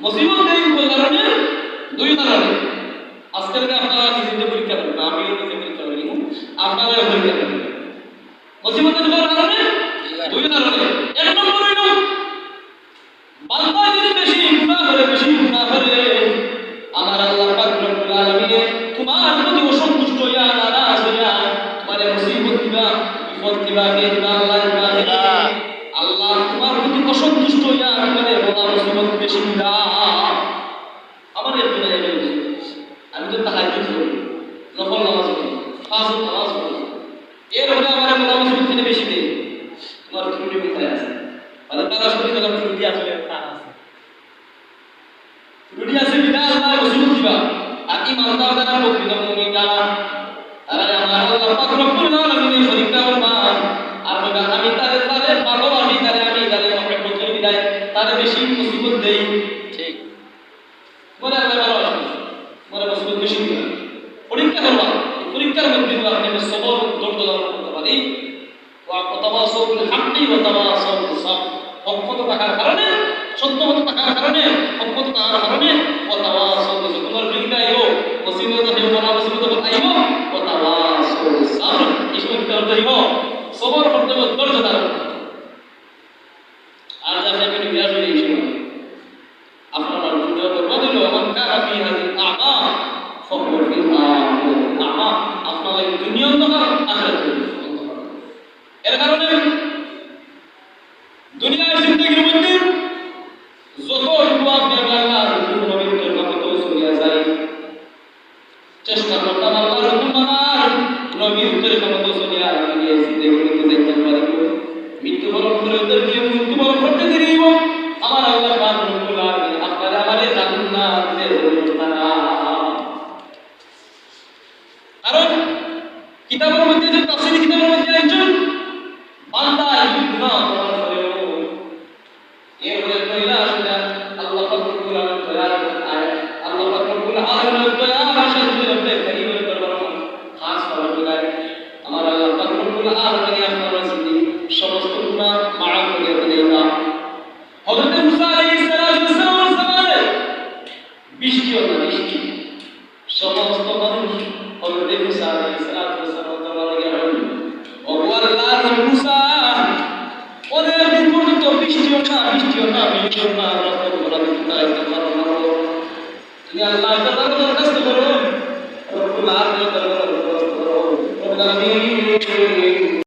মুসিবত এই কারণে দুই কারণে আজকাল আপনারা নিজেদের পরীক্ষা করবেন, আমিও নিজে পরীক্ষা করি, আপনারাও পরীক্ষা করবেন। মুসিবতের কারণে দুই কারণে। এক নম্বর হইল বান্দা যদি বেশি গুনাহ করে আমার আল্লাহ পাক রব্বুল আলামিন তোমার প্রতি অসন্তুষ্ট হইয়া নারাজ হইয়া তোমার মুসিবত দিবা, বিপদ দিবা, কে দিবা? আল্লাহ তোমার প্রতি অসন্তুষ্ট হইয়া তোমার বলা মুসিবত বেশি দিবা। আমার একটু নাই আমি তো তাহাজ্জুদ করি, নফল নামাজ পড়ি, ফাজর নামাজ পড়ি, এর হলে আমার বলা মুসিবত থেকে বেশি দেয়। তোমার ত্রুটি কোথায় আছে? মানে তারা শুনি তারা ত্রুটি আসলে ত্রুটি আছে বিনা আল্লাহ মুসিবত দিবা। আর ইমানদার যারা প্রকৃত মুমিন যারা তারা আমার আল্লাহ পাক রব্বুল আলামিনের পরীক্ষা করবা। আর আমি তাদের ভালোবাসি, আমি তাদের মহব্বত করি বিদায় তাদের বেশি মুসিবত দেই। ঠিক বলে আল্লাহ ভালোবাসি, বলে মুসিবত বেশি দিবা। পরীক্ষা করবা, পরীক্ষার মধ্যে আপনি সবর ধৈর্য ধারণ করতে পারি। ওয়াতাওয়াসাউ বিল হাক্কি ওয়াতাওয়াসাউ বিস সাবর। হকপথে থাকার কারণে, সত্যপথে থাকার কারণে, হকপথে থাকার কারণে ওয়াতাওয়াসাউ বিস সাবর। তোমার বিঘ্ন আইও, মুসিবত আইও, বড় মুসিবত আইও, ওয়াতাওয়াসাউ বিস সাবর। ইসলাম করতে আইও, সবর করতে হবে, ধৈর্য ধারণ করতে হবে। আর যাতে আপনি বিরাজ হয়ে এই সময় আপনারা ভিডিও করবো দিল মান কানা ফি হাদিল আ'মা ফাহুয়া ফিল আখিরাতি আ'মা। আপনারা দুনিয়া অন্ধকার, আখিরাত অন্ধকার। এর কারণে দুনিয়ার জিন্দেগির মধ্যে যতটুকু আপনি আল্লাহর নবীর তরিকাতে চলিয়া যায়, চেষ্টা করতাম আল্লাহর হুকুম মানার, নবীর তরিকাতে চলিয়া গিয়ে জিন্দেগির মধ্যে যাইতে পারিব। মৃত্যুবরণ করে ওদেরকে মৃত্যুবরণ করতে দেরিব। আমার আল্লাহ পাক রব্বুল আলামিন আপনারা আমারে জান্নাতে যাবেন না। কারণ কিতাবের মধ্যে যে তাফসীর কিতাবের মধ্যে একজন বান্দা গুনাহ করার পরেও এরপরে কইলা আসলে আল্লাহ পাক রব্বুল আলামিন দয়া আয় আল্লাহ পাক রব্বুল আলামিন দয়া আশা করে আপনি করিম করবার খাস ভালো করে আমার আল্লাহ পাক রব্বুল আলামিন আপনার জিন্দেগি সমস্ত গুনাহ মাফ করে দেবেন। হযরত মুসা আলাইহিস সালাম জামানে বৃষ্টি হলো, বৃষ্টি সমস্ত মানুষ হযরত মুসা আলাইহিস সালাম জামানে গেল। ও আল্লাহর মুসা ওদের দিন পর্যন্ত বৃষ্টিও না, বৃষ্টিও না, রকম বলা দিতে পারো। তুমি আল্লাহর দরকার করো, রব্বুল আলামিনের দরকার করো, রব্বুল আলামিন।